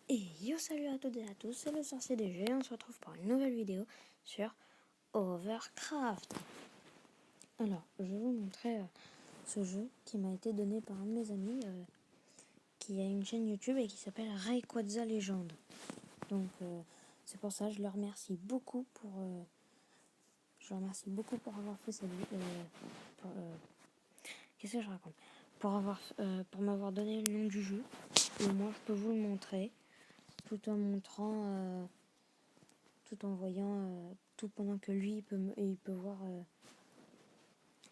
Et yo, salut à toutes et à tous, c'est le sorcier des jeux et on se retrouve pour une nouvelle vidéo sur Overcraft. Alors, je vais vous montrer ce jeu qui m'a été donné par un de mes amis qui a une chaîne YouTube et qui s'appelle Rayquaza Legend. Donc, c'est pour ça, je le remercie beaucoup pour avoir fait cette vidéo. Qu'est-ce que je raconte pour m'avoir donné le nom du jeu. Et moi, je peux vous le montrer tout en montrant... tout en voyant, tout pendant que lui il peut voir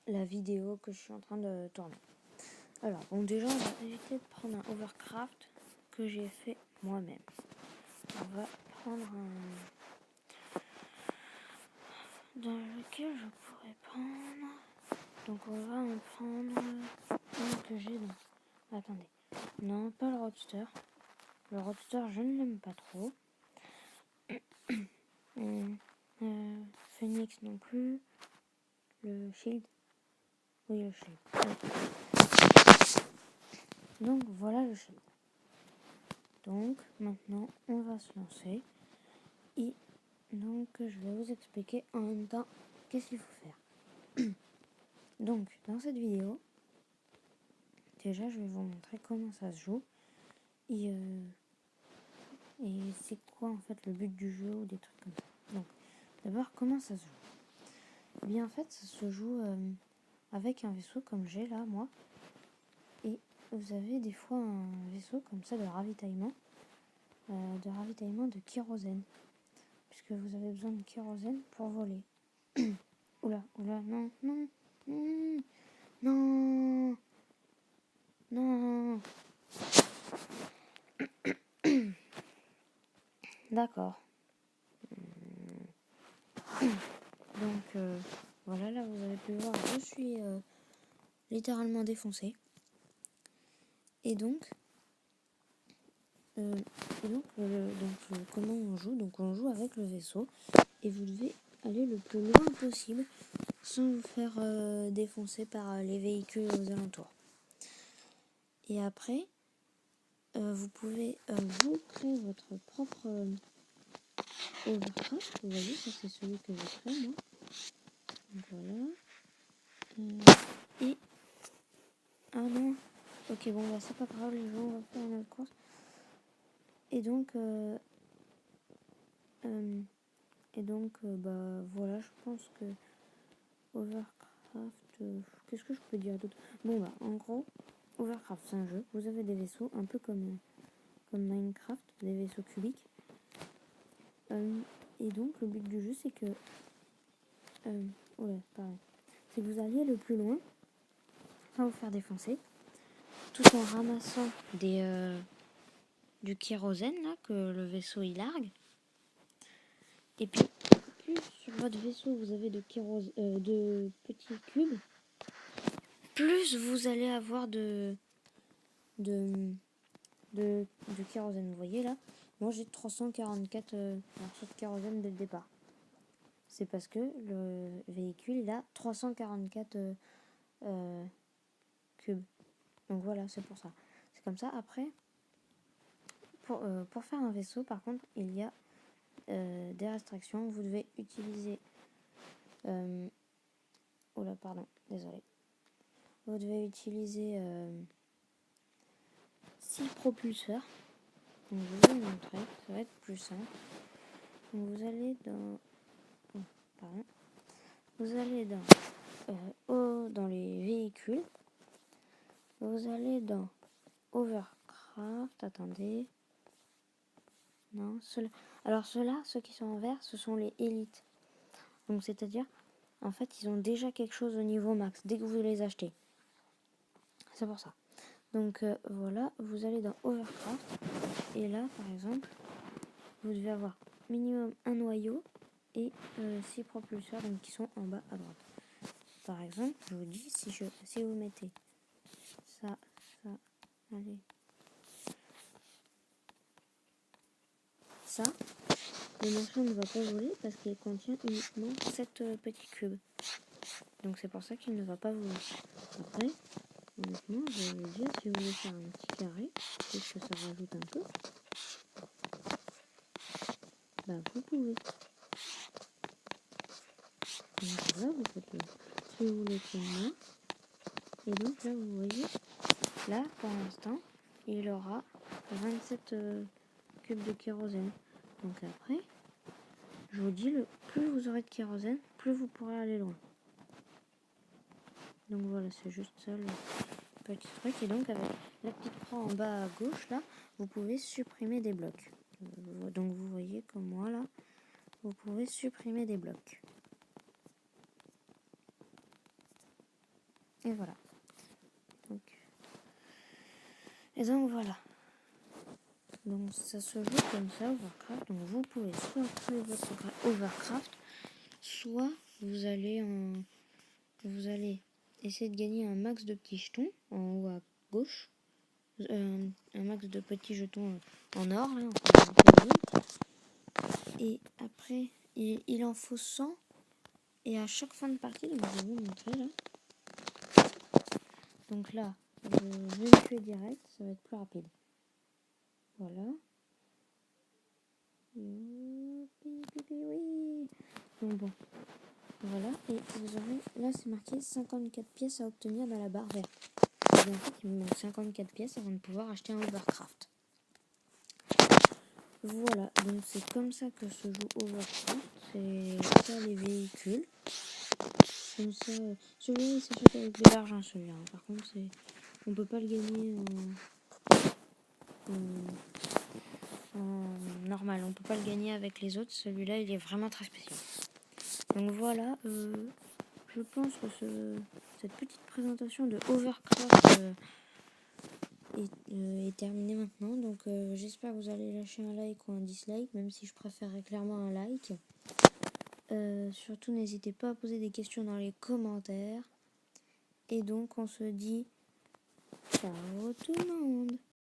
la vidéo que je suis en train de tourner. Alors, bon, déjà, on va éviter de prendre un Overcraft que j'ai fait moi-même. On va prendre un dans lequel je pourrais prendre. Donc, on va en prendre un que j'ai dans. Attendez. Non, pas le Roadster. Le Roadster, je ne l'aime pas trop. Phoenix non plus. Le Shield. Oui, le Shield. Donc voilà le Shield. Donc maintenant on va se lancer. Et donc je vais vous expliquer en même temps qu'est-ce qu'il faut faire. Donc dans cette vidéo, déjà je vais vous montrer comment ça se joue. Et c'est quoi en fait le but du jeu ou des trucs comme ça. Donc d'abord comment ça se joue. Eh bien en fait ça se joue avec un vaisseau comme j'ai là moi. Et vous avez des fois un vaisseau comme ça de ravitaillement de kérosène, puisque vous avez besoin de kérosène pour voler. Oula, non, non, non, non. D'accord. Donc, voilà, là vous avez pu voir, je suis littéralement défoncé. Et donc, comment on joue? Donc, on joue avec le vaisseau et vous devez aller le plus loin possible sans vous faire défoncer par les véhicules aux alentours. Et après, vous pouvez vous créer votre propre Overcraft. Vous voyez, ça c'est celui que j'ai créé moi. Donc voilà. Et ah non. Ok, bon bah c'est pas grave, les gens, on va faire notre course. Et donc bah voilà, je pense que Overcraft, qu'est-ce que je peux dire d'autre? Bon bah en gros, Overcraft c'est un jeu. Vous avez des vaisseaux un peu comme Minecraft, des vaisseaux cubiques. Et donc le but du jeu c'est que c'est que vous alliez le plus loin sans vous faire défoncer, tout en ramassant du kérosène là que le vaisseau il largue. Et puis plus sur votre vaisseau vous avez de petits cubes, plus vous allez avoir de kérosène. Vous voyez là, moi j'ai 344 morceaux de kérosène dès le départ. C'est parce que le véhicule il a 344 cubes. Donc voilà, c'est pour ça. C'est comme ça. Après, pour faire un vaisseau, par contre, il y a des restrictions. Vous devez utiliser... désolé. Vous devez utiliser 6 propulseurs. Donc, je vais vous montrer. Ça va être plus simple. Donc, vous allez dans... Vous allez dans les véhicules. Vous allez dans Overcraft. Attendez. Non, alors ceux-là, ceux qui sont en vert, ce sont les élites. Donc c'est-à-dire, en fait, ils ont déjà quelque chose au niveau max dès que vous les achetez. C'est pour ça. Donc voilà, vous allez dans Overcraft. Et là, par exemple, vous devez avoir minimum un noyau et 6 propulseurs donc, qui sont en bas à droite. Par exemple, je vous dis, si vous mettez ça, allez, ça, le machin ne va pas voler parce qu'il contient uniquement 7 petits cubes. Donc c'est pour ça qu'il ne va pas voler. Après, honnêtement, je vais vous dire, si vous voulez faire un petit carré, puisque ça rajoute un peu. vous pouvez. Donc là, vous faites le si vous voulez comme moi. Et donc là, vous voyez, là, pour l'instant, il aura 27 cubes de kérosène. Donc après, je vous dis, plus vous aurez de kérosène, plus vous pourrez aller loin. Donc voilà, c'est juste ça le petit truc. Et donc avec la petite croix en bas à gauche, là, vous pouvez supprimer des blocs. Donc vous voyez comme moi, là, vous pouvez supprimer des blocs. Et voilà. Donc voilà. Donc ça se joue comme ça, Overcraft. Donc vous pouvez soit créer votre Overcraft, soit vous allez essayer de gagner un max de petits jetons en haut à gauche. Un max de petits jetons en or, là, et après il en faut 100, et à chaque fin de partie, donc je vais vous montrer là. Donc là, je vais le tuer direct, ça va être plus rapide. Voilà. Oui. Donc bon, voilà, et vous aurez, là c'est marqué 54 pièces à obtenir dans la barre verte. Et en fait, il me manque 54 pièces avant de pouvoir acheter un Overcraft. Voilà, donc c'est comme ça que se joue Overcraft. C'est ça les véhicules. Comme ça, celui-là il s'achète avec de l'argent, celui-là. Par contre, on peut pas le gagner en normal. On peut pas le gagner avec les autres. Celui-là, il est vraiment très spécial. Donc voilà, je pense que cette petite présentation de Overcraft est terminée maintenant. Donc j'espère que vous allez lâcher un like ou un dislike, même si je préférerais clairement un like. Surtout n'hésitez pas à poser des questions dans les commentaires. Et donc on se dit ciao tout le monde.